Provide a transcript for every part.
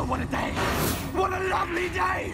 Oh, what a day! What a lovely day!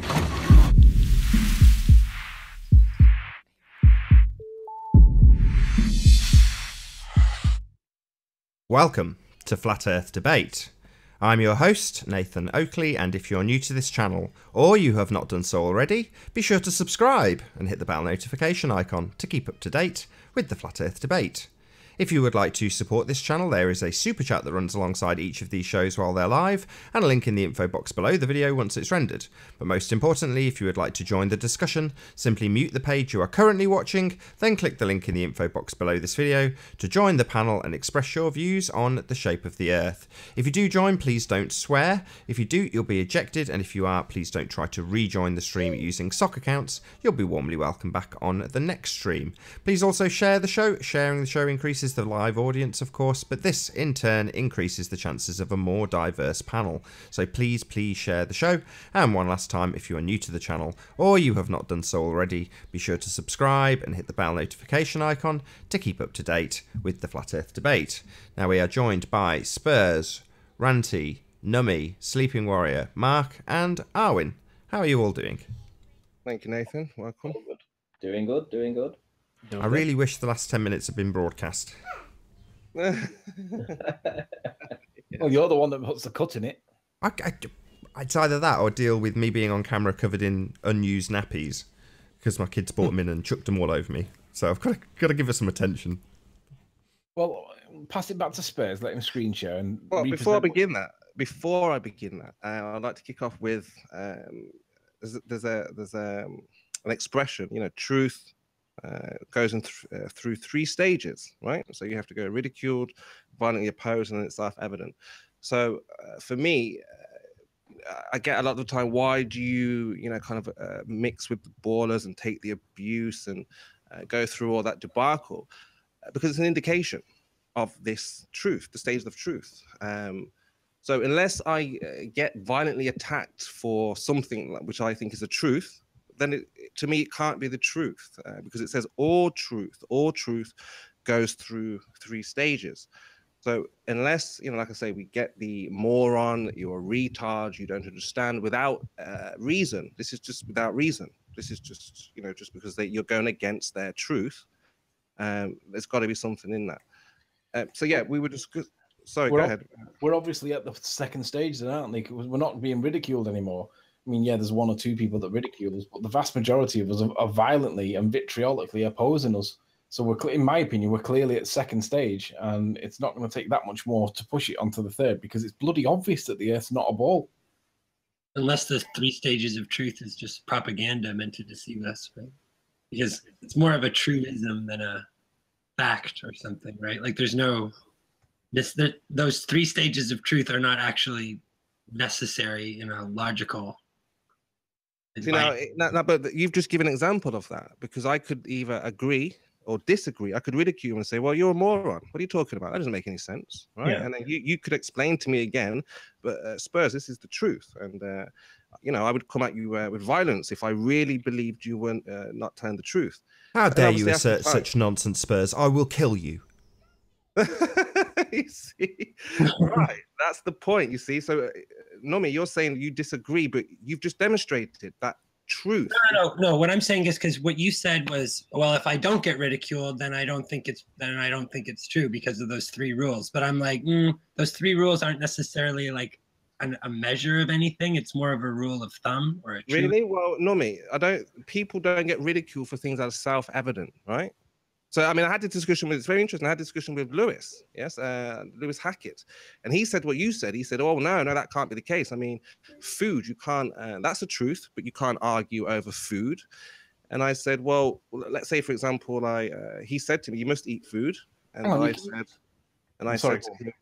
Welcome to Flat Earth Debate. I'm your host, Nathan Oakley, and if you're new to this channel, or you have not done so already, be sure to subscribe and hit the bell notification icon to keep up to date with the Flat Earth Debate. If you would like to support this channel, there is a super chat that runs alongside each of these shows while they're live, and a link in the info box below the video once it's rendered. But most importantly, if you would like to join the discussion, simply mute the page you are currently watching, then click the link in the info box below this video to join the panel and express your views on the shape of the Earth. If you do join, please don't swear. If you do, you'll be ejected, and if you are, please don't try to rejoin the stream using sock accounts. You'll be warmly welcomed back on the next stream. Please also share the show. Sharing the show increases the live audience, of course, but this in turn increases the chances of a more diverse panel. So please share the show. And one last time, if you are new to the channel or you have not done so already, be sure to subscribe and hit the bell notification icon to keep up to date with the Flat Earth Debate. Now we are joined by Spurs, Ranty, Nummy, Sleeping Warrior, Mark and Arwin. How are you all doing? Thank you, Nathan. Welcome. All good. Doing good, doing good. I really wish the last 10 minutes had been broadcast. Well, you're the one that puts the cut in it. It's either that or deal with me being on camera covered in unused nappies because my kids brought them in and chucked them all over me. So I've got to give us some attention. Well, pass it back to Spurs, let him screen share. And well, before I begin that, I'd like to kick off with there's an expression, you know, truth goes in through three stages, right? So you have to go ridiculed, violently opposed, and then it's self-evident. So for me, I get a lot of the time, why do you kind of mix with the ballers and take the abuse and go through all that debacle? Because it's an indication of this truth, the stage of truth. So unless I get violently attacked for something which I think is a truth, then to me, it can't be the truth because it says all truth goes through three stages. So unless, like I say, we get the moron, you're a retard, you don't understand without reason. This is just without reason. This is just, just because you're going against their truth. There's got to be something in that. So yeah, we were just, sorry, go ahead. We're obviously at the second stage then, aren't we? We're not being ridiculed anymore. I mean, yeah, there's one or two people that ridicule us, but the vast majority of us are violently and vitriolically opposing us. So we're, in my opinion, we're clearly at second stage, and it's not going to take that much more to push it onto the third because it's bloody obvious that the Earth's not a ball. Unless the three stages of truth is just propaganda meant to deceive us, right? Because it's more of a truism than a fact or something, right? Like there's no those three stages of truth are not actually necessary in a logical. No, but you've just given an example of that, because I could either agree or disagree. I could ridicule and say, well, you're a moron. What are you talking about? That doesn't make any sense, right? Yeah. And then you could explain to me again, but Spurs, this is the truth. And, I would come at you with violence if I really believed you weren't not telling the truth. How dare you assert such nonsense, Spurs? I will kill you. You see, right? That's the point. You see, so Nomi, you're saying you disagree, but you've just demonstrated that truth. No. What I'm saying is because what you said was, well, if I don't get ridiculed, then I don't think it's true because of those three rules. But I'm like, those three rules aren't necessarily like a measure of anything. It's more of a rule of thumb or a truth. Really? Well, Nomi, people don't get ridiculed for things that are self-evident, right? So, I mean, I had a discussion with, it's very interesting, I had a discussion with Lewis, yes, Lewis Hackett, and he said what you said. He said, oh, no, that can't be the case. I mean, food, you can't, that's the truth, but you can't argue over food. And I said, well, let's say, for example, he said to me, you must eat food. And I said to him,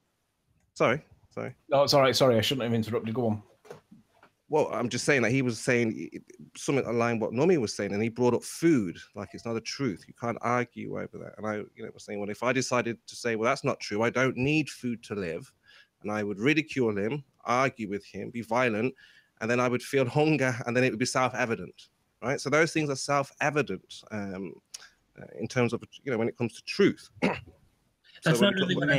sorry. No, it's all right. Sorry, I shouldn't have interrupted. Go on. Well, I'm just saying that he was saying something aligned what Nomi was saying, and he brought up food like it's not a truth. You can't argue over that. And I, was saying, well, if I decided to say, well, that's not true, I don't need food to live, and I would ridicule him, argue with him, be violent, and then I would feel hunger, and then it would be self-evident, right? So those things are self-evident in terms of when it comes to truth. That's not really what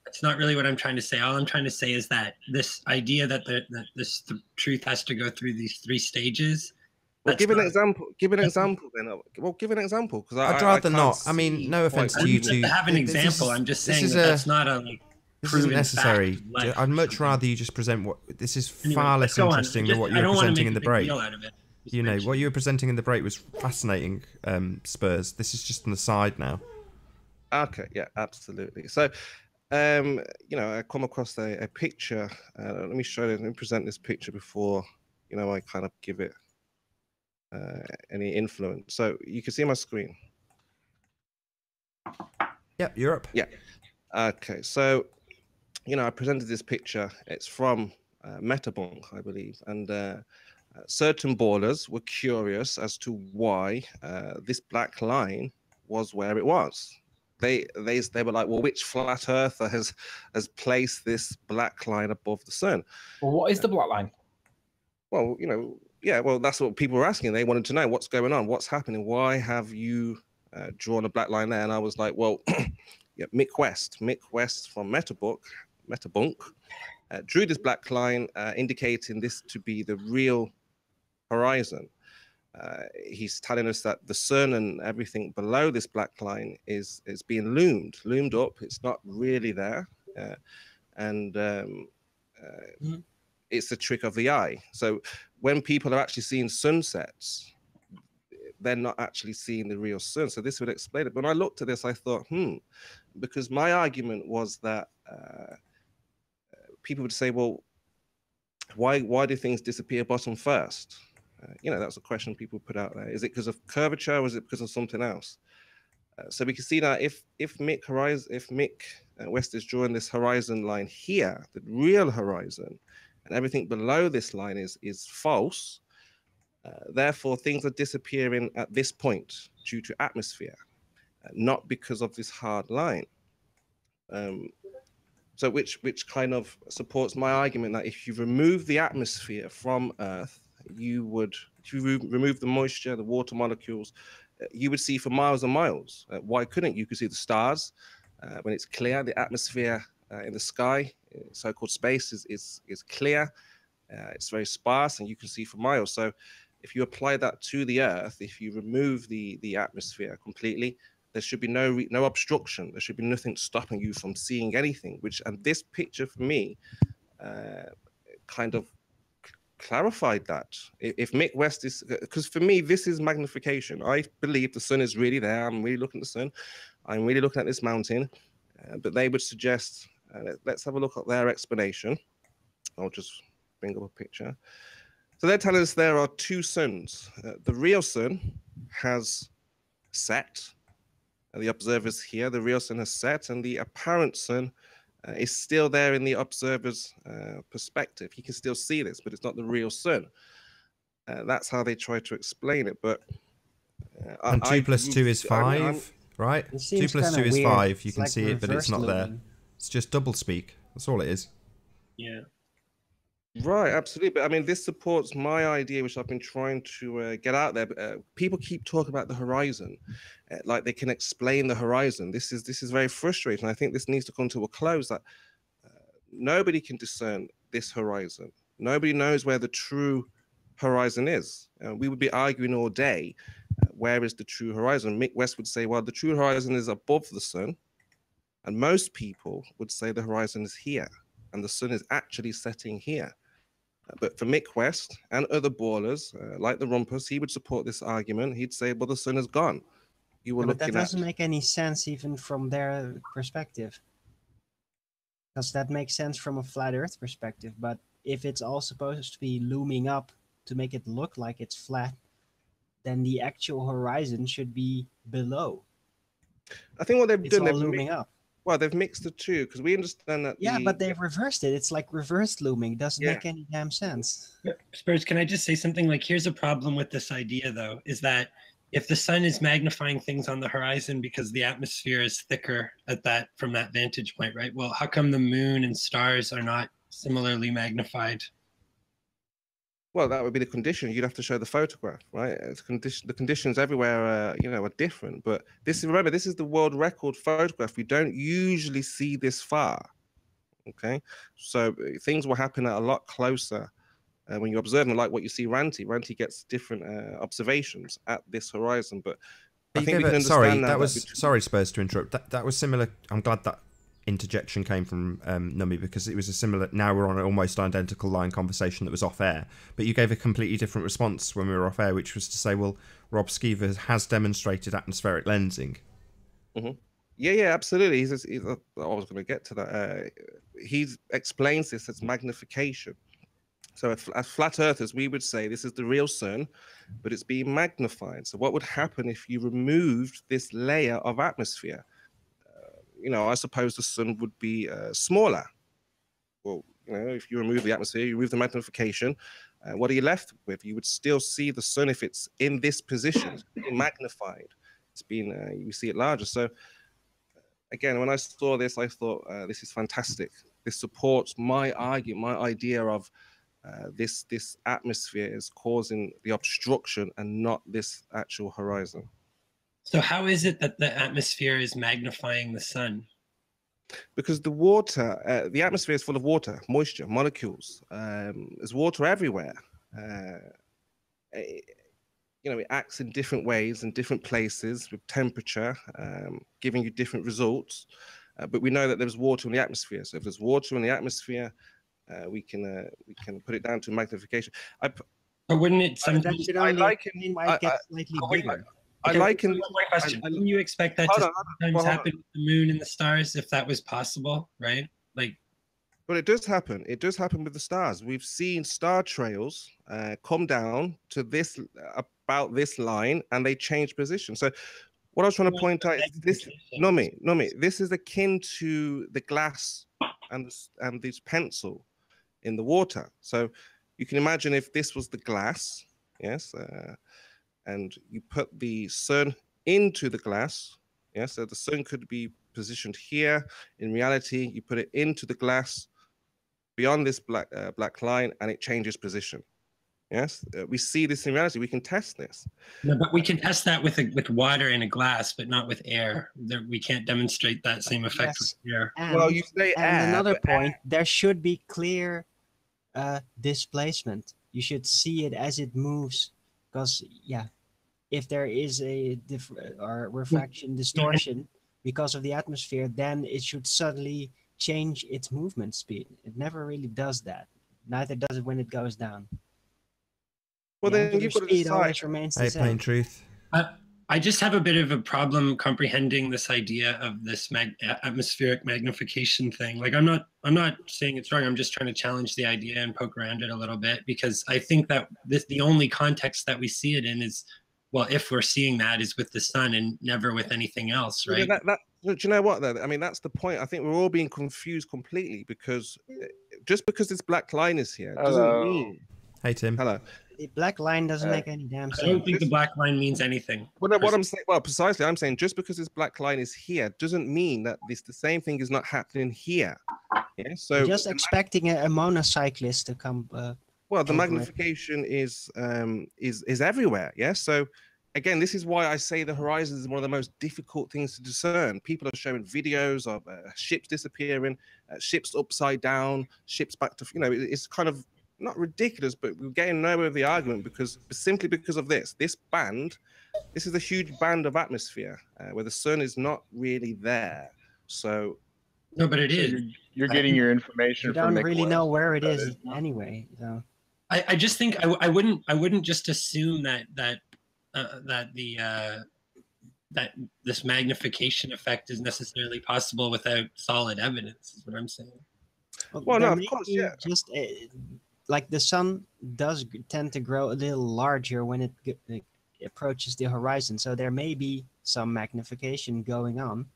That's not really what I'm trying to say. All I'm trying to say is that this idea that this truth has to go through these 3 stages. Well, give an example. Give an example then. Well, give an example because I'd rather not. I mean, no offense to you two. I have an example. I'm just saying that's not a this isn't necessary. I'd much rather you just present what this is far less interesting than what you were presenting in the break. You know, what you were presenting in the break was fascinating, Spurs. This is just on the side now. Okay, yeah, absolutely. So, you know, I come across a picture. Let me show you. Let me present this picture before, you know, I kind of give it any influence. So you can see my screen. Yep, Europe. Yeah. Okay, so, you know, I presented this picture. It's from Metabonk, I believe, and certain ballers were curious as to why this black line was where it was. They were like, well, which flat earther has placed this black line above the sun? Well, what is the black line? Well, you know, yeah, well, that's what people were asking. They wanted to know what's going on, what's happening, why have you drawn a black line there? And I was like, well, yeah, Mick West from Metabonk drew this black line, indicating this to be the real horizon. He's telling us that the sun and everything below this black line is being loomed up. It's not really there, it's the trick of the eye. So when people are actually seeing sunsets, they're not actually seeing the real sun. So this would explain it. But when I looked at this, I thought, because my argument was that people would say, well, why do things disappear bottom first? You know, that's a question people put out there. Is it because of curvature or is it because of something else? So we can see that if Mick West is drawing this horizon line here, the real horizon, and everything below this line is false, therefore things are disappearing at this point due to atmosphere, not because of this hard line. So which kind of supports my argument that if you remove the atmosphere from Earth, if you remove the moisture, the water molecules, you would see for miles and miles. Why couldn't you? Could see the stars when it's clear. The atmosphere in the sky, so-called space, is clear. It's very sparse, and you can see for miles. So if you apply that to the Earth, if you remove the atmosphere completely, there should be no obstruction. There should be nothing stopping you from seeing anything. And this picture for me kind of clarified that. If Mick West is, because for me this is magnification. I believe the sun is really there. I'm really looking at the sun. I'm really looking at this mountain. But they would suggest, let's have a look at their explanation. I'll just bring up a picture. So they're telling us there are 2 suns. The real sun has set. The observers here, the real sun has set, and the apparent sun is still there in the observer's perspective. He can still see this, but it's not the real sun. That's how they try to explain it. But and 2 plus 2 is 5, right? 2 plus 2 is 5. You can see it, but it's not there. It's just double speak. That's all it is. Yeah. Right, absolutely. But I mean, this supports my idea, which I've been trying to get out there. People keep talking about the horizon, like they can explain the horizon. This is very frustrating. I think this needs to come to a close. That nobody can discern this horizon. Nobody knows where the true horizon is. We would be arguing all day. Where is the true horizon? Mick West would say, well, the true horizon is above the sun, and most people would say the horizon is here, and the sun is actually setting here. But for Mick West and other ballers, like the Rumpus, he would support this argument. He'd say, well, the sun is gone. You were looking but that doesn't make any sense even from their perspective. Because that makes sense from a flat Earth perspective. But if it's all supposed to be looming up to make it look like it's flat, then the actual horizon should be below. I think what they've done, they're looming up. Well, they've mixed the two, because we understand that. Yeah, but they've reversed it. It's like reverse looming. Doesn't make any damn sense. Spurs, can I just say something? Like, here's a problem with this idea, though, is that if the sun is magnifying things on the horizon because the atmosphere is thicker from that vantage point, right? Well, how come the moon and stars are not similarly magnified? Well, that would be the condition. You'd have to show the photograph, right? The conditions everywhere, are different. But remember, this is the world record photograph. We don't usually see this far. Okay, so things will happen a lot closer when you're observing, like what you see Ranty. Ranty gets different observations at this horizon, but I think we can understand now sorry, Spurs, to interrupt. That was similar. I'm glad that interjection came from Nummy, because it was a similar. Now we're on an almost identical line conversation that was off air, but you gave a completely different response when we were off air, which was to say, well, Rob Skeever has demonstrated atmospheric lensing. Mm-hmm. Yeah, absolutely. I was going to get to that. He explains this as magnification. So as flat earthers, we would say this is the real sun, but it's being magnified. So what would happen if you removed this layer of atmosphere? I suppose the sun would be smaller. Well, if you remove the atmosphere, you remove the magnification, what are you left with? You would still see the sun if it's in this position. It's being magnified. It's being, you see it larger. So again, when I saw this, I thought, this is fantastic. This supports my argument, my idea of this atmosphere is causing the obstruction and not this actual horizon. So how is it that the atmosphere is magnifying the sun? Because the water, the atmosphere is full of water, moisture, molecules. There's water everywhere. It acts in different ways in different places with temperature, giving you different results. But we know that there's water in the atmosphere. So if there's water in the atmosphere, we can put it down to magnification. But wouldn't it sometimes? I liken why it gets slightly bigger. I liken. One question. Wouldn't you expect that to sometimes happen with the moon and the stars, if that was possible, right? Well, it does happen. It does happen with the stars. We've seen star trails come down to this about this line, and they change position. So, what I was trying to point out is this. Nummy, this is akin to the glass and this pencil in the water. So, you can imagine if this was the glass, yes, and you put the sun into the glass, yes. So the sun could be positioned here. In reality, you put it into the glass beyond this black line, and it changes position. Yes, we see this in reality. We can test this. No, but we can test that with water in a glass, but not with air. We can't demonstrate that same effect with air. Well, you say air. Another point: there should be clear displacement. You should see it as it moves, because if there is a refraction distortion because of the atmosphere, then it should suddenly change its movement speed. It never really does that. Neither does it when it goes down. Well, then you've got to decide. Always remains the same. Plain truth. I just have a bit of a problem comprehending this idea of this atmospheric magnification thing. Like, I'm not saying it's wrong. I'm just trying to challenge the idea and poke around it a little bit, because I think that the only context that we see it in is, well, if we're seeing that, is with the sun and never with anything else, right? Do you know what, though? I mean, that's the point. I think we're all being confused completely, because just because this black line is here doesn't mean... Hey, Tim. Hello. The black line doesn't make any damn sense. I don't think the black line means anything. What I'm saying, well, precisely, I'm saying just because this black line is here doesn't mean that the same thing is not happening here. Yeah. So just expecting a monocyclist to come. Well, the magnification is everywhere. Yeah. So again, this is why I say the horizon is one of the most difficult things to discern. People are showing videos of ships disappearing, ships upside down, ships back to, it's kind of not ridiculous, but we're getting nowhere with the argument, because simply because of this band, this is a huge band of atmosphere where the sun is not really there. So no, but it is. You're getting your information. You don't really know where it is anyway. So I just think I wouldn't just assume that this magnification effect is necessarily possible without solid evidence. Is what I'm saying. Well, no, of course, yeah. Just like the sun does tend to grow a little larger when it approaches the horizon, so there may be some magnification going on.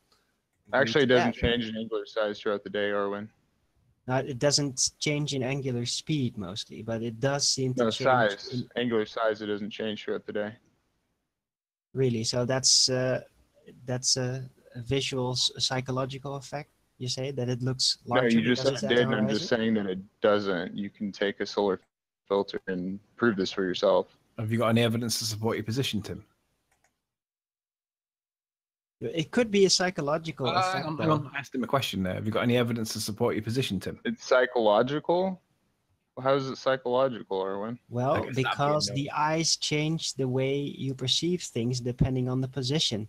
Actually, it doesn't change in angular size throughout the day, Arwen. It doesn't change in angular speed mostly, but it does seem to change. Size. Angular size, it doesn't change throughout the day. Really? So that's a visual psychological effect? You say that it looks larger? No, you just said it did, and I'm just saying that it doesn't. You can take a solar filter and prove this for yourself. Have you got any evidence to support your position, Tim? It could be a psychological effect. Hang though. on. I asked him a question there. Have you got any evidence to support your position, Tim? It's psychological? How is it psychological, Erwin? Well, guess that'd be a because no. the eyes change the way you perceive things depending on the position.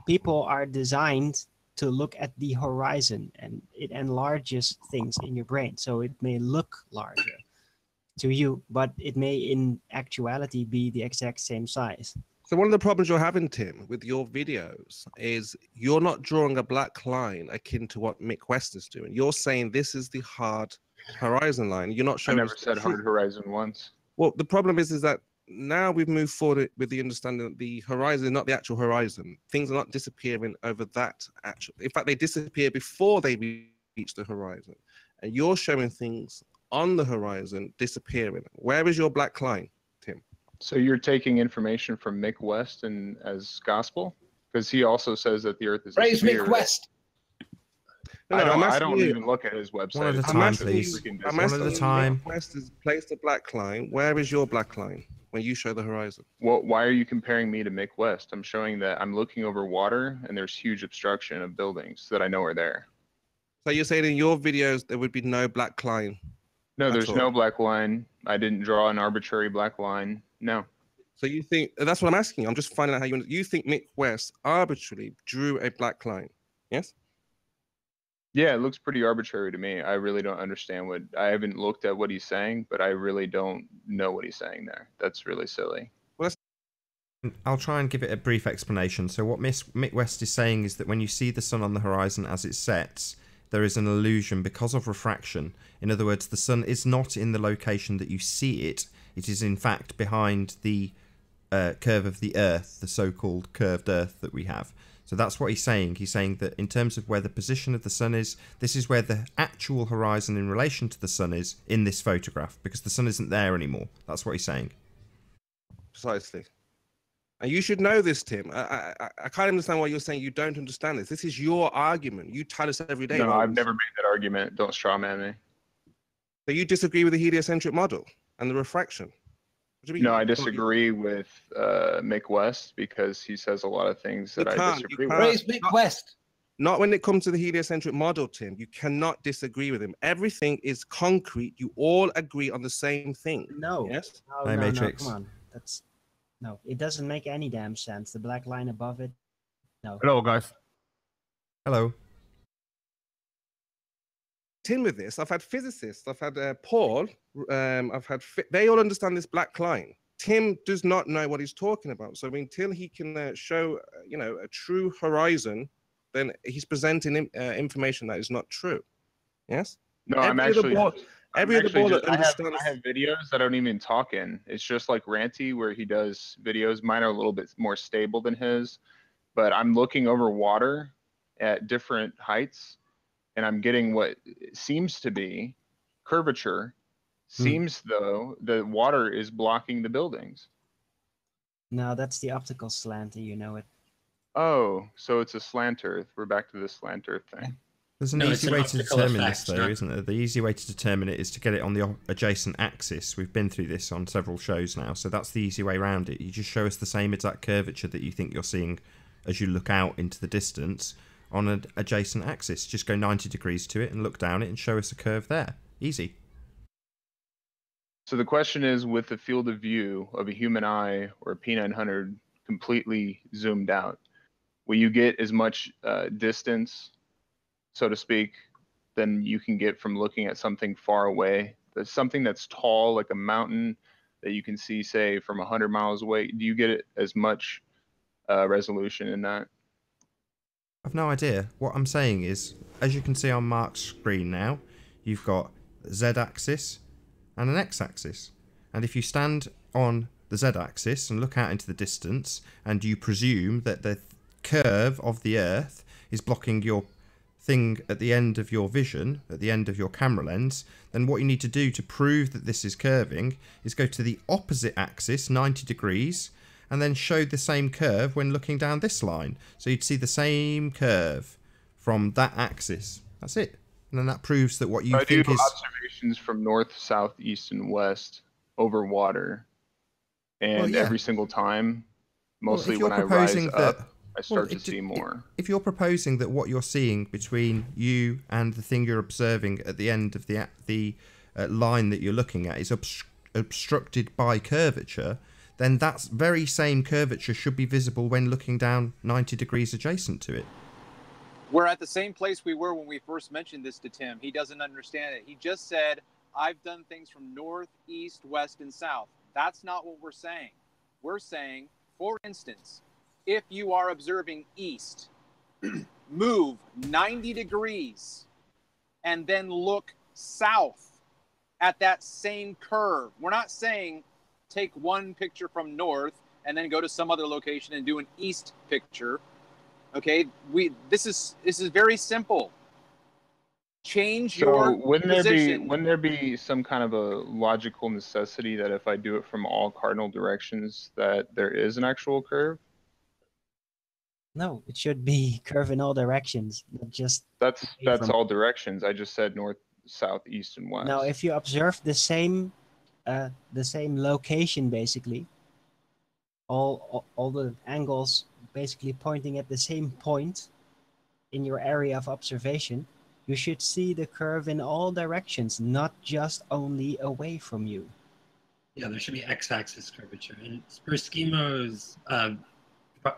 People are designed to look at the horizon, and it enlarges things in your brain, so it may look larger to you, but it may in actuality be the exact same size. So one of the problems you're having, Tim, with your videos is you're not drawing a black line akin to what Mick West is doing. You're saying this is the hard horizon line. You're not I showing. never said hard horizon once. Well, the problem is that now we've moved forward with the understanding that the horizon is not the actual horizon. Things are not disappearing over that actual. In fact, they disappear before they reach the horizon, and you're showing things on the horizon disappearing. Where is your black line, Tim? So you're taking information from Mick West and as gospel? Because he also says that the Earth is a Praise sphere. Mick West. No, I don't even look at his website. One at a It's time, freaking please. busy. I'm One at asking a you, time. Mick West has placed a black line. Where is your black line when you show the horizon? Well, why are you comparing me to Mick West? I'm showing that I'm looking over water and there's huge obstruction of buildings that I know are there. So you're saying in your videos there would be no black line? No, That's there's all. no black line. I didn't draw an arbitrary black line. No. So you think that's what I'm asking? I'm just finding out how you think Mick West arbitrarily drew a black line? Yes. Yeah, it looks pretty arbitrary to me. I really don't understand I haven't looked at what he's saying, but I really don't know what he's saying there. That's really silly. I'll try and give it a brief explanation. So what Mick West is saying is that when you see the sun on the horizon as it sets, there is an illusion because of refraction. In other words, the sun is not in the location that you see it. It is in fact behind the curve of the Earth, the so-called curved Earth that we have. So that's what he's saying. He's saying that in terms of where the position of the sun is, this is where the actual horizon in relation to the sun is in this photograph, because the sun isn't there anymore. That's what he's saying. Precisely. And you should know this, Tim. I can't understand why you're saying you don't understand this. This is your argument. You tell us every day. No, Rose. I've never made that argument. Don't straw man me. So you disagree with the heliocentric model and the refraction? What do you mean? No, I disagree with Mick West because he says a lot of things that I disagree with. Praise Mick West. Not when it comes to the heliocentric model, Tim. You cannot disagree with him. Everything is concrete. You all agree on the same thing. No. Yes. No, Hey, no, Matrix. no, come on. No, it doesn't make any damn sense. The black line above it. No. Hello, guys. Hello. Tim, with this, I've had physicists. I've had Paul. They all understand this black line. Tim does not know what he's talking about. So until he can show, a true horizon, then he's presenting information that is not true. Yes. No, Every I'm other actually. ball- Every other ball that I understands. have videos that I don't even talk in. It's just like Ranty where he does videos. Mine are a little bit more stable than his, but I'm looking over water at different heights and I'm getting what seems to be curvature. Seems though the water is blocking the buildings. No, that's the optical slant, and you know it. Oh, so it's a slant earth. We're back to the slant earth thing. There's an No, it's easy an way to optical determine effect, this, though, not- isn't there? The easy way to determine it is to get it on the adjacent axis. We've been through this on several shows now, so that's the easy way around it. You just show us the same exact curvature that you think you're seeing as you look out into the distance on an adjacent axis. Just go 90 degrees to it and look down it and show us a curve there. Easy. So the question is, with the field of view of a human eye or a P900 completely zoomed out, will you get as much distance, so to speak, than you can get from looking at something far away? There's something that's tall, like a mountain, that you can see, say, from 100 miles away. Do you get it as much resolution in that? I've no idea. What I'm saying is, as you can see on Mark's screen now, you've got Z-axis and an X-axis. And if you stand on the Z-axis and look out into the distance, and you presume that the curve of the Earth is blocking your thing at the end of your vision, at the end of your camera lens, then what you need to do to prove that this is curving is go to the opposite axis, 90 degrees, and then show the same curve when looking down this line. So you'd see the same curve from that axis. That's it. And then that proves that what you I do think is... observations from north, south, east, and west over water. And Well, yeah. every single time, mostly if you're when I rise proposing that up, I start to see more. If you're proposing that what you're seeing between you and the thing you're observing at the end of the line that you're looking at is obstructed by curvature, then that very same curvature should be visible when looking down 90 degrees adjacent to it. We're at the same place we were when we first mentioned this to Tim. He doesn't understand it. He just said, I've done things from north, east, west, and south. That's not what we're saying. We're saying, for instance, if you are observing east, move 90 degrees and then look south at that same curve. We're not saying take one picture from north and then go to some other location and do an east picture. Okay, this is very simple. Change your position. Wouldn't there be some kind of a logical necessity that if I do it from all cardinal directions that there is an actual curve? No, it should be curve in all directions, not just. That's all directions. I just said north, south, east, and west. Now, if you observe the same location, basically, all the angles basically pointing at the same point in your area of observation, you should see the curve in all directions, not just only away from you. Yeah, there should be x-axis curvature. And for Schimo's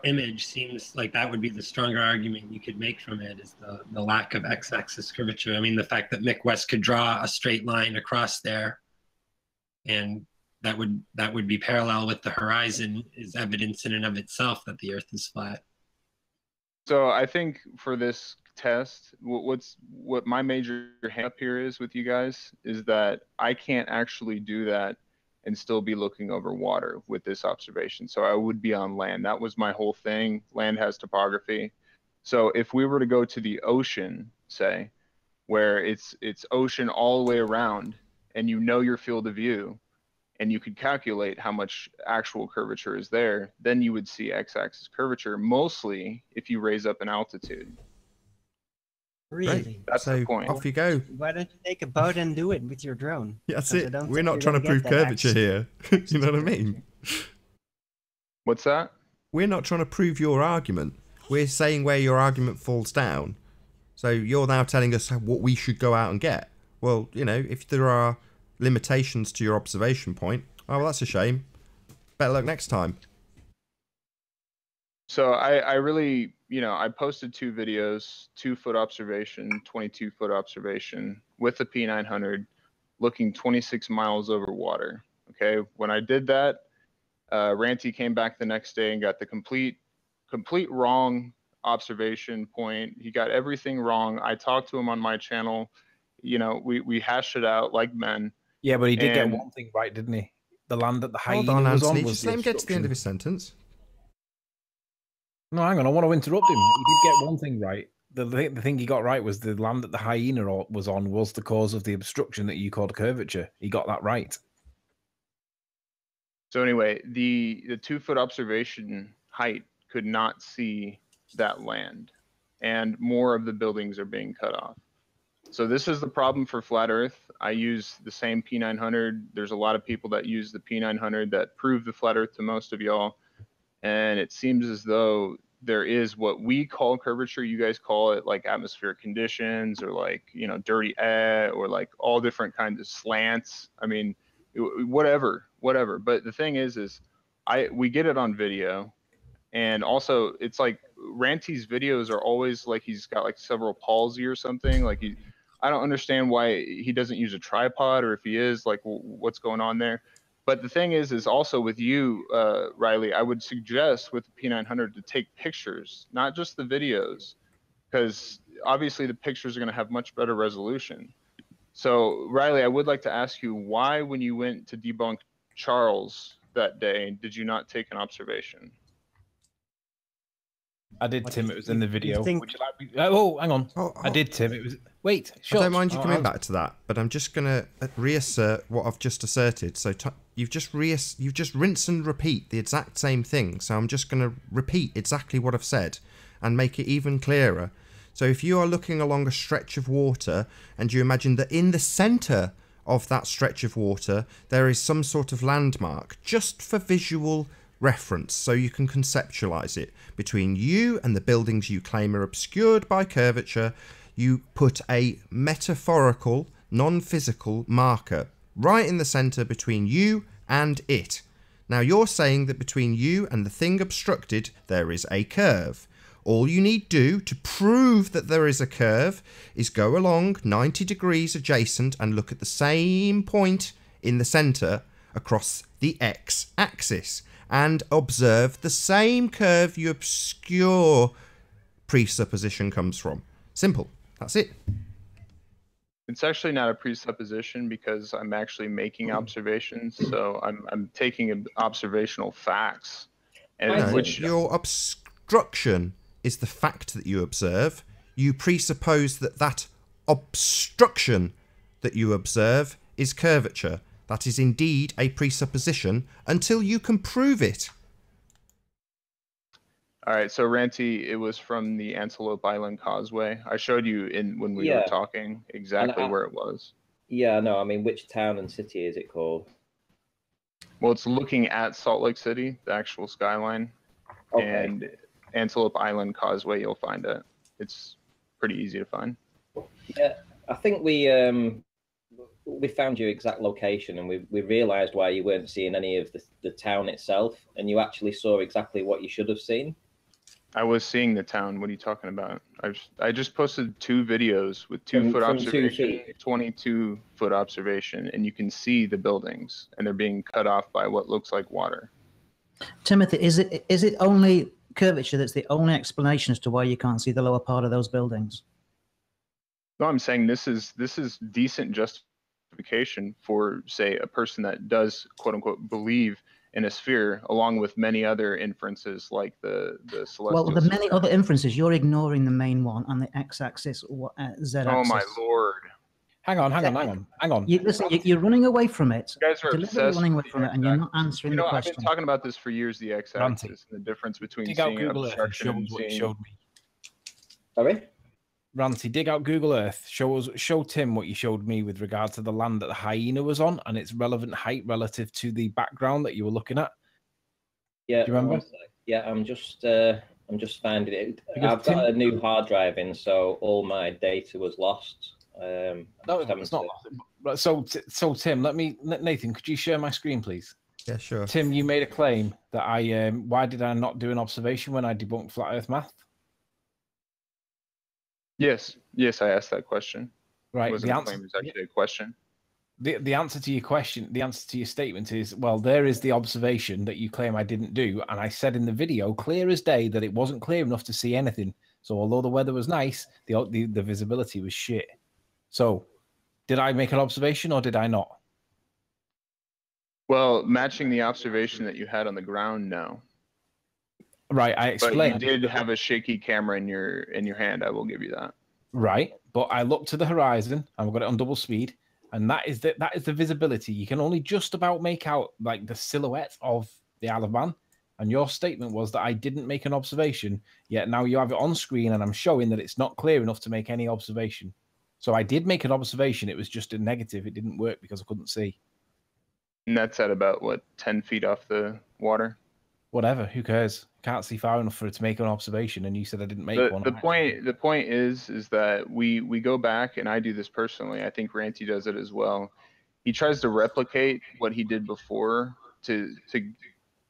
image, seems like that would be the stronger argument you could make from it, is the lack of x-axis curvature. I mean, the fact that Mick West could draw a straight line across there, and that would be parallel with the horizon, is evidence in and of itself that the Earth is flat. So I think for this test, what my major hang up here is with you guys is that I can't actually do that and still be looking over water with this observation. So I would be on land. That was my whole thing. Land has topography. So if we were to go to the ocean, say, where it's ocean all the way around, and you know your field of view, and you could calculate how much actual curvature is there, then you would see x-axis curvature, mostly if you raise up in altitude. Really? Great. That's the point. Off you go. Why don't you take a boat and do it with your drone? Yeah, that's Because it. I don't We're think not you're trying to gonna prove get that curvature here. You know what I mean? What's that? We're not trying to prove your argument. We're saying where your argument falls down. So you're now telling us what we should go out and get. Well, you know, if there are limitations to your observation point, oh, well, that's a shame. Better luck next time. So I really, I posted 2 videos, 2-foot observation, 22-foot observation with the P900 looking 26 miles over water. Okay. When I did that, Ranty came back the next day and got the complete wrong observation point. He got everything wrong. I talked to him on my channel. We hashed it out like men. Yeah, but he did get one thing right, didn't he? The land that the Hyena Hold on, was Anthony. on was Just let him get to the end of his obstruction. sentence. No, hang on. I want to interrupt him. He did get one thing right. The thing he got right was the land that the Hyena was on was the cause of the obstruction that you called curvature. He got that right. So anyway, the 2-foot observation height could not see that land, and more of the buildings are being cut off. So this is the problem for flat Earth. I use the same P900. There's a lot of people that use the P900 that prove the flat Earth to most of y'all. And it seems as though there is what we call curvature. You guys call it like atmospheric conditions, or like, dirty air, or like all different kinds of slants. I mean, whatever. But the thing is we get it on video. And also it's like Ranty's videos are always like he's got like cerebral palsy or something. Like I don't understand why he doesn't use a tripod, or if he is, like, what's going on there. But the thing is also with you, Riley, I would suggest with the P900 to take pictures, not just the videos, because obviously the pictures are going to have much better resolution. So, Riley, I would like to ask you, why, when you went to debunk Charles that day, did you not take an observation? I did, Tim. It was in the video. think- Would you like me? Oh, hang on. Oh, I did, Tim. It was. Wait. I Shut. don't mind you coming I'll- back to that, but I'm just going to reassert what I've just asserted. So you've just rinse and repeat the exact same thing. So I'm just going to repeat exactly what I've said and make it even clearer. So if you are looking along a stretch of water and you imagine that in the centre of that stretch of water there is some sort of landmark, just for visual reference so you can conceptualize it. Between you and the buildings you claim are obscured by curvature, you put a metaphorical, non-physical marker right in the center between you and it. Now you're saying that between you and the thing obstructed there is a curve. All you need do to prove that there is a curve is go along 90 degrees adjacent and look at the same point in the center across the x-axis and observe the same curve your obscure presupposition comes from. Simple. That's it. It's actually not a presupposition because I'm actually making observations. So I'm taking observational facts. And No, which your obstruction is the fact that you observe. You presuppose that that obstruction that you observe is curvature. That is indeed a presupposition until you can prove it. All right, so Ranty, it was from the Antelope Island Causeway. I showed you when we were talking exactly where it was. Yeah, no, I mean, which town and city is it called? Well, it's looking at Salt Lake City, the actual skyline, and Antelope Island Causeway. You'll find it. It's pretty easy to find. Yeah, I think we found your exact location, and we realized why you weren't seeing any of the town itself, and you actually saw exactly what you should have seen. I was seeing the town. What are you talking about? I just posted 2 videos with 2-foot observation, 22-foot observation, and you can see the buildings, and they're being cut off by what looks like water. Timothy, is it only curvature that's the only explanation as to why you can't see the lower part of those buildings? No, I'm saying this is decent justification for, say, a person that does quote unquote believe in a sphere, along with many other inferences like the celestial. Well, the many other inferences, you're ignoring the main one on the x-axis, z-axis. Oh my lord! Hang on. Listen, you're running away from it. You guys are obsessed running away from it, and you're not answering the question. I've been talking about this for years. The x-axis and the difference between seeing obstruction and seeing. Showed me. Sorry? Ranty, dig out Google Earth. Show Tim what you showed me with regard to the land that the Hyena was on and its relevant height relative to the background that you were looking at. Yeah, do you remember? Yeah, I'm just finding it. I've got a new hard drive in, so all my data was lost. No, it's not lost. So Tim, Nathan, could you share my screen, please? Yeah, sure. Tim, you made a claim that why did I not do an observation when I debunked flat Earth math? Yes, I asked that question. Right. The answer was actually a question. The answer to your question, the answer to your statement is, well, there is the observation that you claim I didn't do, and I said in the video, clear as day, that it wasn't clear enough to see anything. So although the weather was nice, the visibility was shit. So, did I make an observation or did I not? Well, matching the observation that you had on the ground, no. Right, I explained. But you did have a shaky camera in your hand. I will give you that. Right, but I looked to the horizon. I've got it on double speed, and that is the visibility. You can only just about make out like the silhouette of the Isle of Man. And your statement was that I didn't make an observation. Yet now you have it on screen, and I'm showing that it's not clear enough to make any observation. So I did make an observation. It was just a negative. It didn't work because I couldn't see. And that's at about what, 10 feet off the water? Whatever, who cares? Can't see far enough for it to make an observation, and you said I didn't make one. The point is that we go back, and I do this personally. I think Ranty does it as well. He tries to replicate what he did before to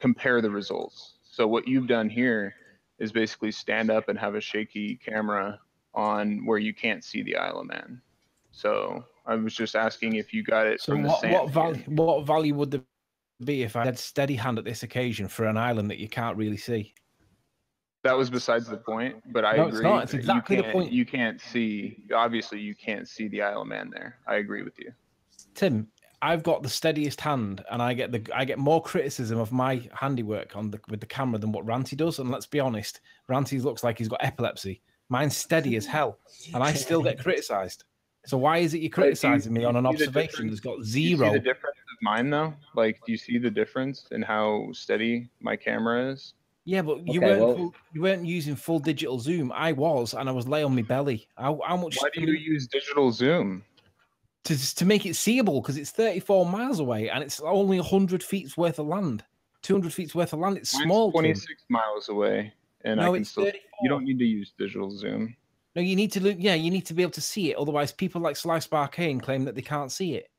compare the results. So what you've done here is basically stand up and have a shaky camera on where you can't see the Isle of Man. So I was just asking if you got it from the sand. What value would there be if I had steady hand at this occasion for an island that you can't really see? That was besides the point, but I agree. It's not. It's exactly the point. You can't see, obviously you can't see the Isle of Man there. I agree with you. Tim, I've got the steadiest hand, and I get more criticism of my handiwork with the camera than what Ranty does. And let's be honest, Ranty looks like he's got epilepsy. Mine's steady as hell, and I still get criticised. So why is it you're criticizing me on an observation that's got zero? Do you see the difference of mine though? Like, do you see the difference in how steady my camera is? Yeah, but you weren't using full digital zoom. I was, and I was lay on my belly. How much? Why do you use digital zoom? To make it seeable, because it's 34 miles away and it's only 100 feet's worth of land. 200 feet's worth of land. It's Mine's small. Tim. 26 miles away, and No, I can it's still. 34. You don't need to use digital zoom. No, you need to look. Yeah, you need to be able to see it. Otherwise, people like Sly Sparkane claim that they can't see it.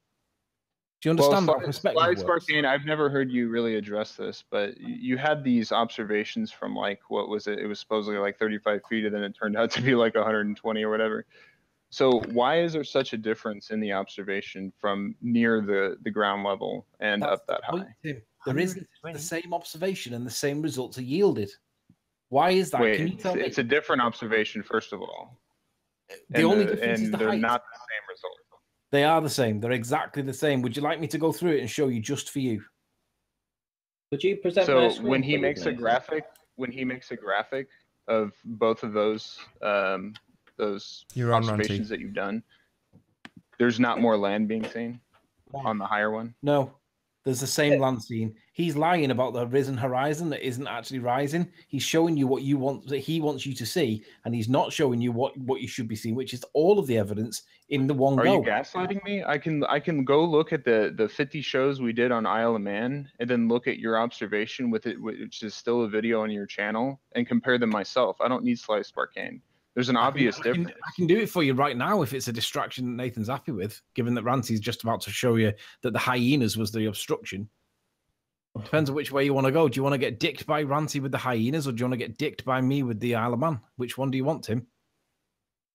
Do you understand Well, that perspective? Sly works? Sparkane, I've never heard you really address this, but you had these observations from like, what was it? It was supposedly like 35 feet, and then it turned out to be like 120 or whatever. So why is there such a difference in the observation from near the ground level and That's up that the point, high? Tim. There isn't the same observation and the same results are yielded. Why is that? Wait, Can you tell me? it's a different observation, first of all. The only difference is and the they're height. not the same result. They are the same. They're exactly the same. Would you like me to go through it and show you just for you? Would you present So my screen, when he please, makes a Nathan? graphic of both of those You're on, observations Ranty. that you've done, there's not more land being seen on the higher one. No. There's the same land scene. He's lying about the risen horizon that isn't actually rising. He's showing you what you want, that he wants you to see, and he's not showing you what you should be seeing, which is all of the evidence in the one Are go. you gaslighting me? I can go look at the 50 shows we did on Isle of Man, and then look at your observation with it, which is still a video on your channel, and compare them myself. I don't need Sly Sparkane. There's an obvious difference. I can do it for you right now if it's a distraction that Nathan's happy with, given that Ranty's just about to show you that the hyenas was the obstruction. Depends on which way you want to go. Do you want to get dicked by Ranty with the hyenas, or do you want to get dicked by me with the Isle of Man? Which one do you want, Tim?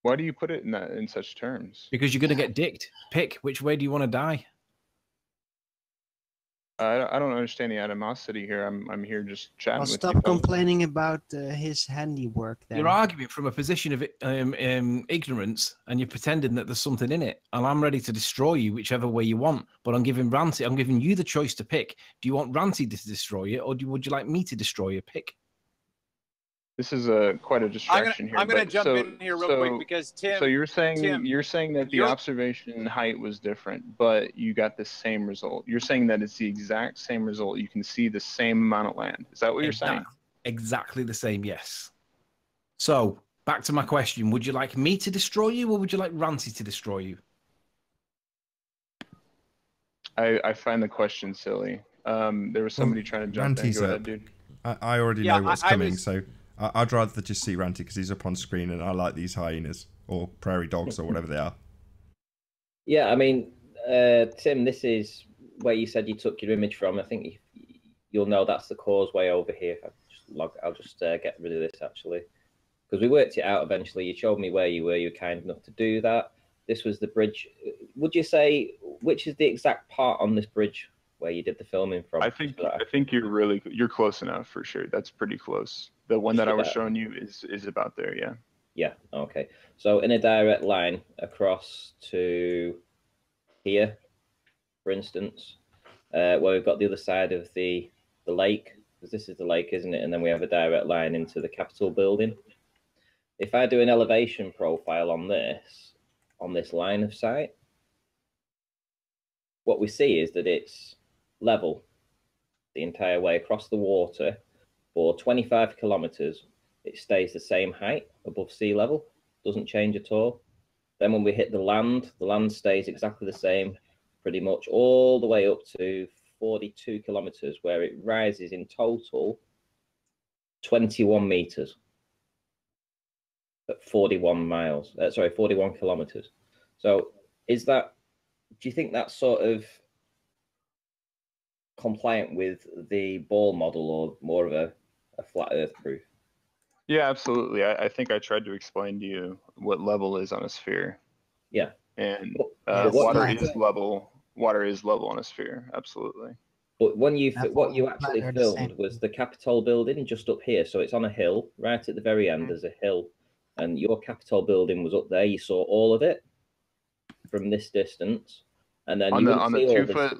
Why do you put it in such terms? Because you're going to get dicked. Pick. Which way do you want to die? I don't understand the animosity here. I'm here just chatting Well, with stop you. folks. complaining about his handiwork then. You're arguing from a position of ignorance, and you're pretending that there's something in it. And I'm ready to destroy you whichever way you want. But I'm giving you the choice to pick. Do you want Ranty to destroy you, or would you like me to destroy you? Pick. This is quite a distraction here. I'm gonna but jump in here real quick because Tim. So you're saying Tim, that the observation height was different, but you got the same result. You're saying that it's the exact same result. You can see the same amount of land. Is that what you're saying? Exactly the same. Yes. So back to my question: would you like me to destroy you, or would you like Ranty to destroy you? I find the question silly. There was somebody trying to jump in. Ranty's Go up. ahead, dude. I already know what's coming, so I'd rather just see Ranty because he's up on screen, and I like these hyenas or prairie dogs or whatever they are. Yeah, I mean, Tim, this is where you said you took your image from. I think you'll know that's the causeway over here. I'll just get rid of this actually, because we worked it out eventually. You showed me where you were. You were kind enough to do that. This was the bridge. Would you say which is the exact part on this bridge where you did the filming from? I think you're close enough for sure. That's pretty close. The one that I was showing you is about there. Yeah. Yeah. Okay. So in a direct line across to here, for instance, where we've got the other side of the lake, because this is the lake, isn't it? And then we have a direct line into the Capitol building. If I do an elevation profile on this line of sight, what we see is that it's level the entire way across the water for 25 kilometers. It stays the same height above sea level, doesn't change at all. Then when we hit the land stays exactly the same, pretty much all the way up to 42 kilometers, where it rises in total 21 meters at 41 kilometers. So do you think that's sort of compliant with the ball model, or more of a flat earth proof? Yeah, absolutely. I think I tried to explain to you what level is on a sphere. Yeah. And But water is level. Water is level on a sphere. Absolutely. But what you actually filmed was the Capitol building just up here. So it's on a hill, right at the very end. There's a hill, and your Capitol building was up there. You saw all of it from this distance, and then on the 2 foot.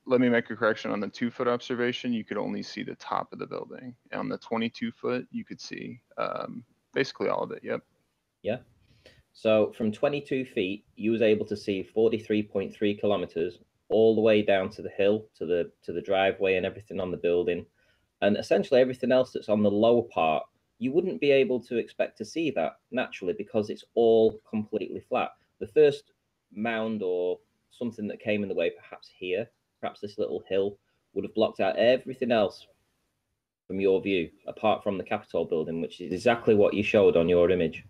Let me make a correction. On the 2 foot observation, you could only see the top of the building. On the 22 foot, you could see basically all of it. Yep. Yeah. So from 22 feet, you was able to see 43.3 kilometers all the way down to the hill, to the driveway and everything on the building. And essentially everything else that's on the lower part, you wouldn't be able to expect to see that naturally because it's all completely flat. The first mound or something that came in the way, perhaps here, perhaps this little hill, would have blocked out everything else from your view, apart from the Capitol building, which is exactly what you showed on your image?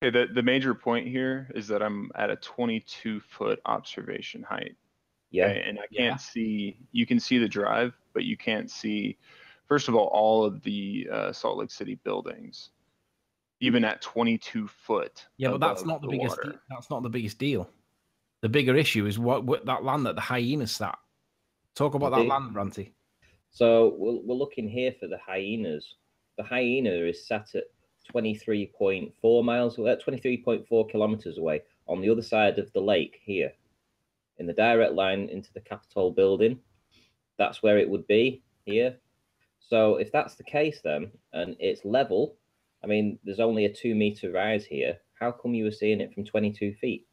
Okay, the major point here is that I'm at a 22-foot observation height. Yeah. Okay, and I can't see, you can see the drive, but you can't see, first of all of the Salt Lake City buildings, even at 22 foot. Yeah, but that's above not the biggest. water. That's not the biggest deal. The bigger issue is what that land that the hyenas sat. Talk about that land, Ranty. So we're looking here for the hyenas. The hyena is sat at 23.4 miles away, 23.4 kilometers away on the other side of the lake here, in the direct line into the Capitol building. That's where it would be here. So if that's the case then, and it's level, I mean, there's only a 2-meter rise here. How come you were seeing it from 22 feet?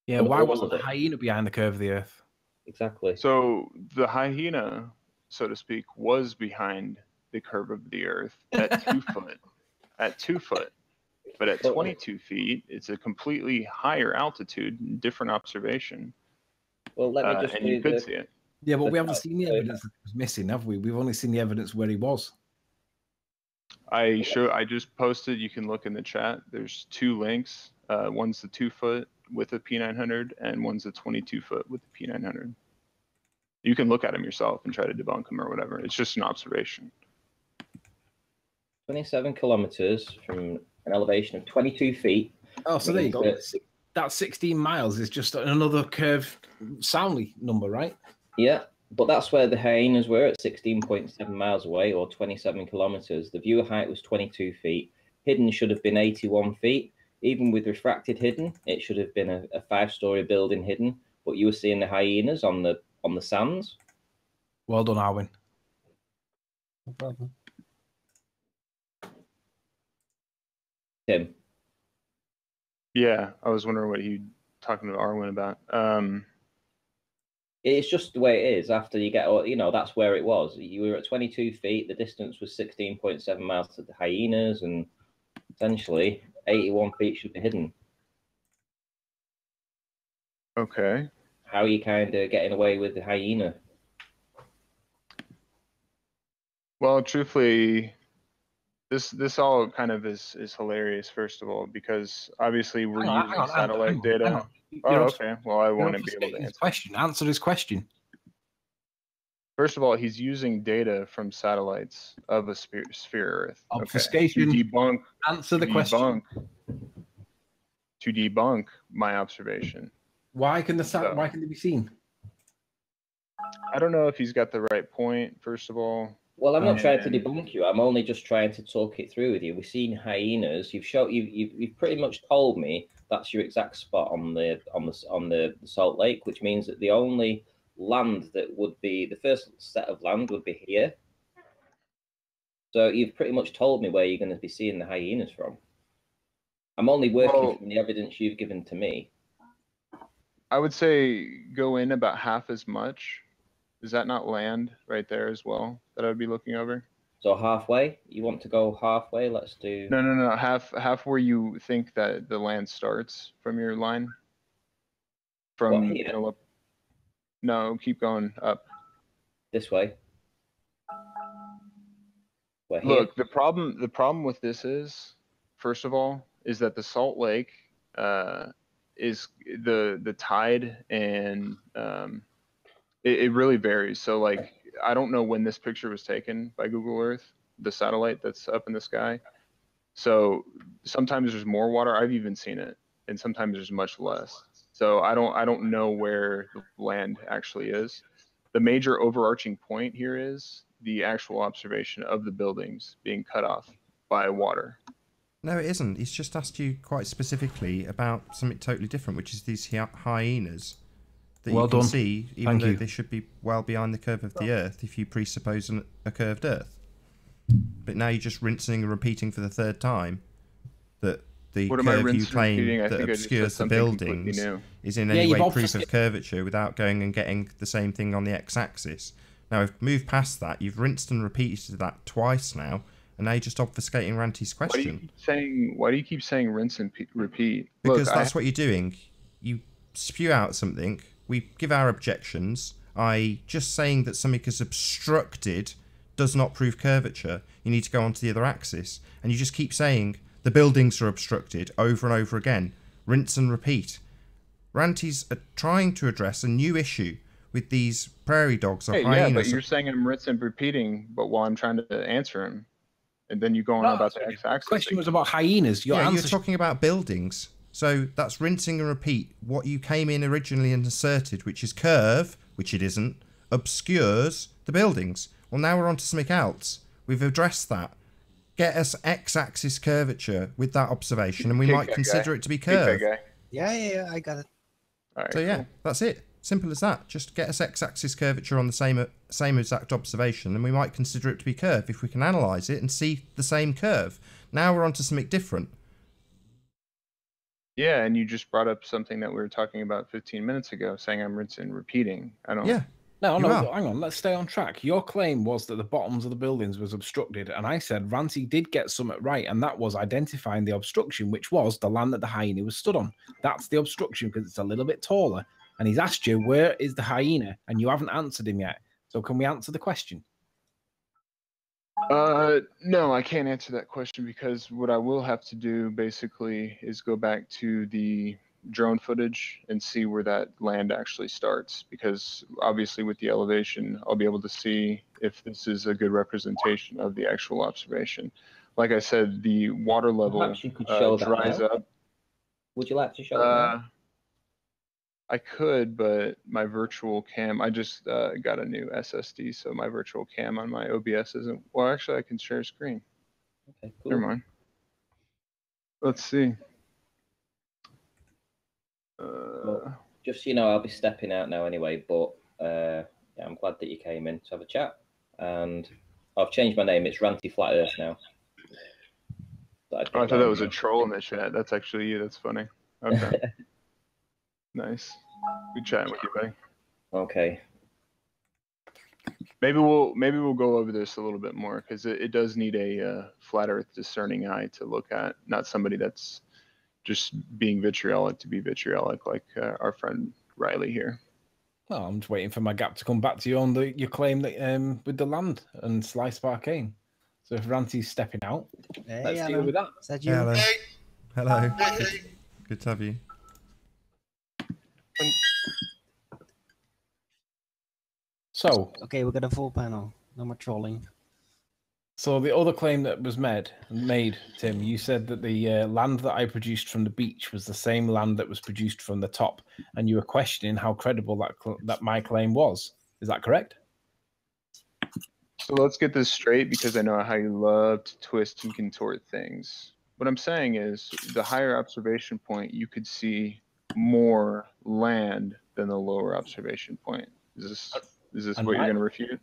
Yeah, And why all wasn't of the it? hyena behind the curve of the earth? Exactly. So the hyena, so to speak, was behind the curve of the earth at 2 foot, at 2 foot. But at 22 feet, it's a completely higher altitude, different observation. Well, let me just and you could see it. Yeah, but we haven't seen the evidence that was missing, have we? We've only seen the evidence where he was. I just posted, you can look in the chat. There's 2 links. One's the 2 foot with a P900 and one's a 22 foot with the P900. You can look at them yourself and try to debunk them or whatever. It's just an observation. 27 kilometers from an elevation of 22 feet. Oh, so there you go. That 16 miles is just another curved soundly number, right? Yeah, but that's where the hyenas were at 16.7 miles away, or 27 kilometers. The viewer height was 22 feet. Hidden should have been 81 feet. Even with refracted hidden, it should have been a 5-story building hidden. But you were seeing the hyenas on the sands. Well done, Arwin. No problem. Tim. Yeah, I was wondering what you talking to Arwen about. It's just the way it is. After you get, that's where it was. You were at 22 feet. The distance was 16.7 miles to the hyenas, and essentially 81 feet should be hidden. Okay. How are you kind of getting away with the hyena? Well, truthfully, this all kind of is hilarious, first of all, because obviously we're using satellite data. Oh, okay. Well, I want to be able to answer. Answer his question. First of all, he's using data from satellites of a sphere Earth. Obfuscation. Okay. To debunk. Answer the question. To debunk my observation. Why can why can they be seen? I don't know if he's got the right point. First of all. Well, I'm not trying to debunk you. I'm only just trying to talk it through with you. We've seen hyenas. You've pretty much told me that's your exact spot on the Salt Lake, which means that the only land that would be the first set of land would be here. So you've pretty much told me where you're going to be seeing the hyenas from. I'm only working from the evidence you've given to me. I would say go in about half as much. Is that not land right there as well that I would be looking over? So halfway? You want to go halfway? Let's do... No. Half where you think that the land starts from your line. From what, here? No, keep going up. This way. Look, the problem with this is, first of all, is that the Salt Lake is the tide, and it really varies. So like, I don't know when this picture was taken by Google Earth, the satellite that's up in the sky. So sometimes there's more water. I've even seen it, and sometimes there's much less. So I don't know where the land actually is. The major overarching point here is the actual observation of the buildings being cut off by water. No, it isn't. He's just asked you quite specifically about something totally different, which is these hyenas that you can see, even though they should be well behind the curve of the Earth if you presuppose a curved Earth. But now you're just rinsing and repeating for the third time that the curve you claim that obscures the buildings is in any way proof of curvature without going and getting the same thing on the x-axis. Now, we've moved past that. You've rinsed and repeated that twice now, and now you're just obfuscating Ranty's question. Why do you keep saying rinse and repeat? Because that's what you're doing. You spew out something, we give our objections, i.e. just saying that something is obstructed does not prove curvature, you need to go onto the other axis. And you just keep saying the buildings are obstructed over and over again. Rinse and repeat. Ranty's trying to address a new issue with these prairie dogs or Hey, hyenas. yeah, but you're saying I'm rinsing and repeating, but while I'm trying to answer him, and then you go on about the x-axis. The question was about hyenas. Your yeah, answer you're talking about buildings. So that's rinsing and repeat. What you came in originally and asserted, which is curve, which it isn't, obscures the buildings. Well, now we're on to something else. We've addressed that. Get us x-axis curvature with that observation, and we might consider it to be curve. Yeah, I got it. All right, So yeah, cool. that's it. Simple as that. Just get us x-axis curvature on the same exact observation, and we might consider it to be curve if we can analyse it and see the same curve. Now we're on to something different. Yeah, and you just brought up something that we were talking about 15 minutes ago, saying I'm rinsing and repeating. I don't. Yeah. No, You no, are. hang on. Let's stay on track. Your claim was that the bottoms of the buildings was obstructed, and I said Ranty did get something right, and that was identifying the obstruction, which was the land that the hyena was stood on. That's the obstruction because it's a little bit taller. And he's asked you, where is the hyena? And you haven't answered him yet. So can we answer the question? No, I can't answer that question because what I will have to do basically is go back to the drone footage and see where that land actually starts, because obviously with the elevation I'll be able to see if this is a good representation of the actual observation. Like I said, the water level Perhaps you could show that dries now. up. Would you like to show it now? I could, but my virtual cam, I just got a new SSD, so my virtual cam on my OBS isn't, well, actually I can share a screen. Okay, cool. Never mind. Let's see. Well, just so you know, I'll be stepping out now anyway, but yeah, I'm glad that you came in to have a chat. And I've changed my name. It's Ranty Flat Earth now. Oh, I thought that was a troll in the chat. That's actually you. That's funny. Okay. Nice. Good chatting with you, buddy. Okay. Maybe we'll go over this a little bit more, because it does need a flat Earth discerning eye to look at, not somebody that's just being vitriolic to be vitriolic, like our friend Riley here. Well, I'm just waiting for my gap to come back to you on your claim that with the land and Slice Arcane. So if Ranty's stepping out, let's deal with that. Is that you? Hello. Hello. Good to have you. So Okay, we got a full panel. No more trolling. So the other claim that was made, Tim, you said that the land that I produced from the beach was the same land that was produced from the top, and you were questioning how credible that my claim was. Is that correct? So let's get this straight, because I know how you love to twist and contort things. What I'm saying is, the higher observation point, you could see more land than the lower observation point. Is this what you're going to refute?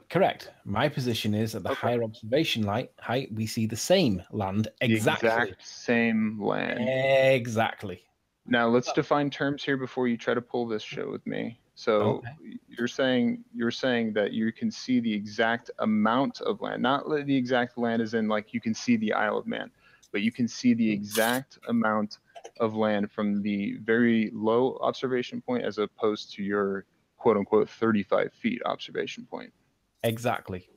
Correct. My position is at the higher observation height, we see the same land exactly. The exact same land. Exactly. Now let's define terms here before you try to pull this shit with me. So you're saying that you can see the exact amount of land, not the exact land as in like you can see the Isle of Man, but you can see the exact amount of land from the very low observation point as opposed to your quote unquote 35 feet observation point. Exactly.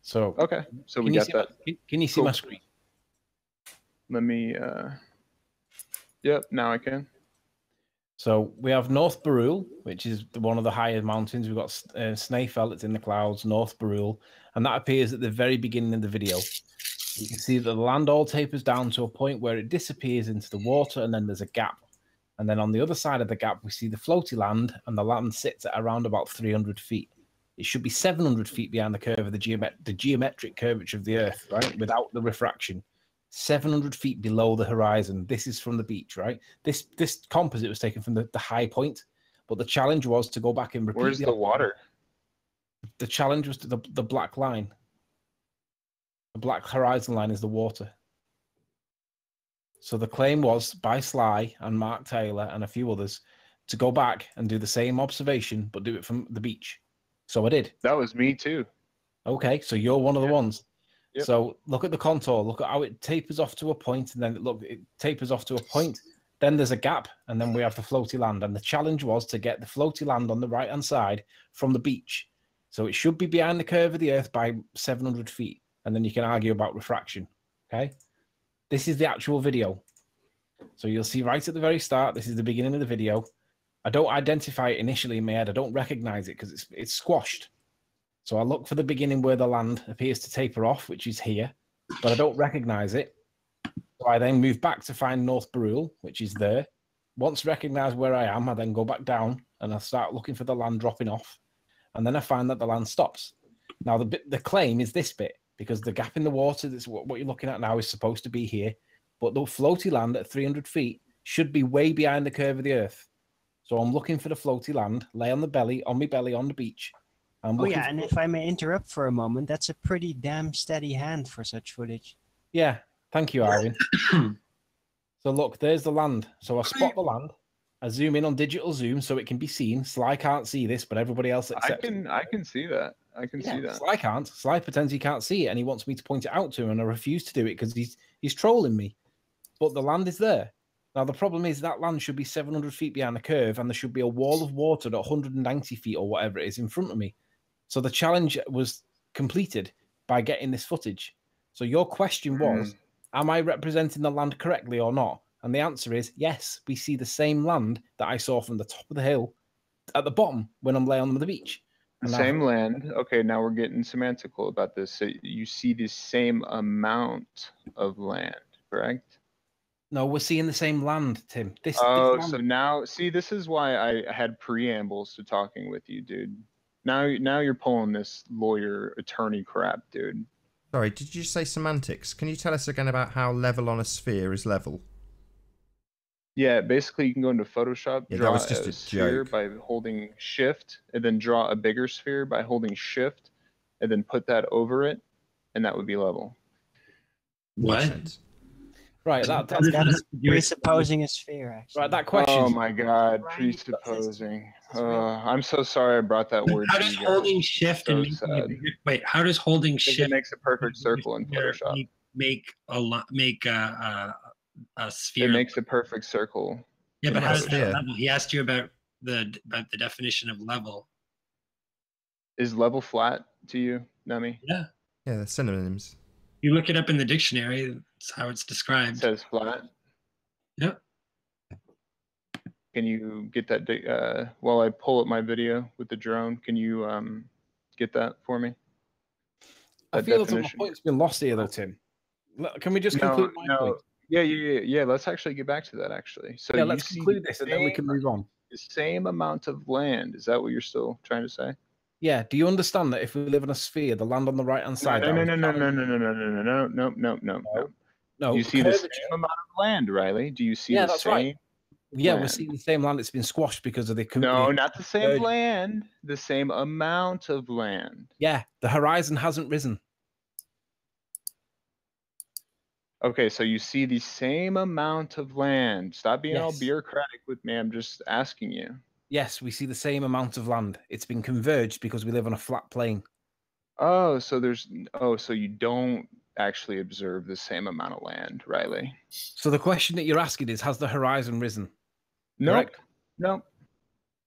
So okay, so we got that. Can you see my screen? Let me. Yep, now I can. So we have North Barul, which is one of the higher mountains. We've got Snaefell, it's in the clouds, North Barul, and that appears at the very beginning of the video. You can see that the land all tapers down to a point where it disappears into the water, and then there's a gap. And then on the other side of the gap, we see the floaty land, and the land sits at around about 300 feet. It should be 700 feet behind the curve of the geometric curvature of the Earth, right? Without the refraction. 700 feet below the horizon. This is from the beach, right? This composite was taken from the high point, but the challenge was to go back and repeat. Where's the water? The challenge was to the black line. The black horizon line is the water. So the claim was by Sly and Mark Taylor and a few others to go back and do the same observation, but do it from the beach. So I did. That was me too. Okay, so you're one of the ones. Yep. So look at the contour. Look at how it tapers off to a point, and then it tapers off to a point. Then there's a gap, and then we have the floaty land. And the challenge was to get the floaty land on the right-hand side from the beach. So it should be behind the curve of the Earth by 700 feet. And then you can argue about refraction. Okay. This is the actual video. So you'll see right at the very start, this is the beginning of the video. I don't identify it initially in my head. I don't recognize it because it's squashed. So I look for the beginning where the land appears to taper off, which is here, but I don't recognize it. So I then move back to find North Barul, which is there. Once recognized where I am, I then go back down and I start looking for the land dropping off. And then I find that the land stops. Now, the claim is this bit, because the gap in the water, that's what you're looking at now, is supposed to be here. But the floaty land at 300 feet should be way behind the curve of the Earth. So I'm looking for the floaty land, lay on my belly on the beach. Oh yeah, and if I may interrupt for a moment, that's a pretty damn steady hand for such footage. Yeah, thank you, Arvin. So look, there's the land. So I spot the land. I zoom in on digital zoom so it can be seen. Sly can't see this, but everybody else accepts it. I can see that. I can see that. Sly can't. Sly pretends he can't see it, and he wants me to point it out to him, and I refuse to do it because he's trolling me. But the land is there. Now, the problem is that land should be 700 feet behind the curve, and there should be a wall of water at 190 feet or whatever it is in front of me. So the challenge was completed by getting this footage. So your question was, am I representing the land correctly or not? And the answer is yes, we see the same land that I saw from the top of the hill at the bottom when I'm laying on the beach. The same land. Okay, now we're getting semantical about this. So you see the same amount of land, correct? No, we're seeing the same land, Tim. This so land... now, see, this is why I had preambles to talking with you, dude. Now you're pulling this lawyer attorney crap, dude. Sorry, did you say semantics? Can you tell us again about how level on a sphere is level? Yeah, basically you can go into Photoshop, Yeah, draw that was just a sphere joke. by holding Shift, and then draw a bigger sphere by holding Shift, and then put that over it, and that would be level. What? Right, that's presupposing a sphere, actually. Right, that question. Oh my God, presupposing. I'm so sorry I brought that word. How does holding Shift and making a bigger, wait? How does holding Shift? It makes a perfect circle in Photoshop. Make a sphere. It makes a perfect circle. Yeah, but how does that level? He asked you about the definition of level. Is level flat to you, Nami? Yeah. Yeah, they're synonyms. You look it up in the dictionary. That's how it's described. It says flat. Yep. Can you get that while I pull up my video with the drone? Can you get that for me? I feel that my point's been lost here, though, Tim. Can we just conclude my point? Yeah. Let's actually get back to that. Actually, so yeah, let's conclude this, and then we can move on. The same amount of land. Is that what you're still trying to say? Yeah. Do you understand that if we live in a sphere, the land on the right hand side? No. You see the same amount of land, Riley. Do you see the same? Right. Yeah, we're seeing the same land. It's been squashed because of the. No, not the same land. The same amount of land. Yeah, the horizon hasn't risen. Okay, so you see the same amount of land. Stop being all bureaucratic with me. I'm just asking you. Yes, we see the same amount of land. It's been converged because we live on a flat plane. So you don't actually observe the same amount of land, Riley. So the question that you're asking is, has the horizon risen? Nope. Nope.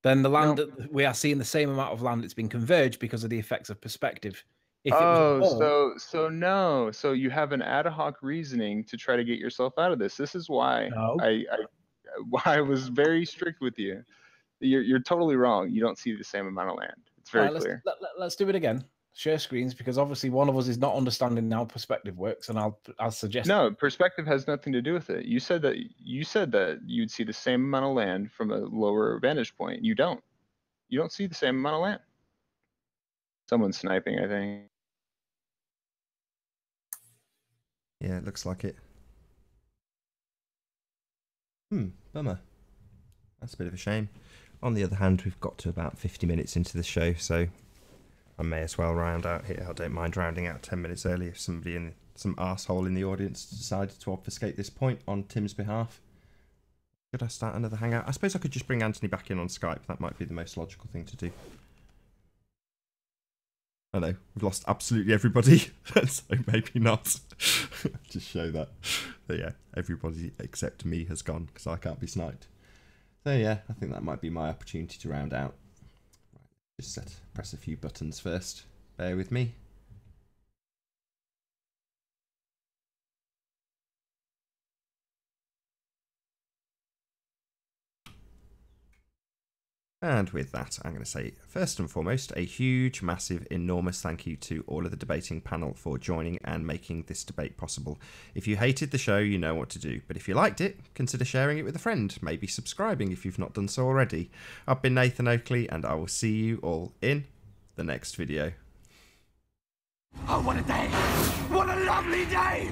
Then the land, we are seeing the same amount of land. It's been converged because of the effects of perspective. So no. So you have an ad hoc reasoning to try to get yourself out of this. This is why I was very strict with you. You're totally wrong. You don't see the same amount of land. It's very clear. Let's do it again. Share screens, because obviously one of us is not understanding how perspective works, and I'll suggest. No, perspective has nothing to do with it. You said that you'd see the same amount of land from a lower vantage point. You don't. You don't see the same amount of land. Someone's sniping, I think. Yeah, it looks like it. Bummer. That's a bit of a shame. On the other hand, we've got to about 50 minutes into the show, so I may as well round out here. I don't mind rounding out 10 minutes early if some arsehole in the audience decided to obfuscate this point on Tim's behalf. Should I start another hangout? I suppose I could just bring Anthony back in on Skype. That might be the most logical thing to do. I know, we've lost absolutely everybody, so maybe not. Just show that. But yeah, everybody except me has gone because I can't be sniped. So yeah, I think that might be my opportunity to round out. Just press a few buttons first. Bear with me. And with that, I'm going to say, first and foremost, a huge, massive, enormous thank you to all of the debating panel for joining and making this debate possible. If you hated the show, you know what to do. But if you liked it, consider sharing it with a friend. Maybe subscribing if you've not done so already. I've been Nathan Oakley, and I will see you all in the next video. Oh, what a day! What a lovely day!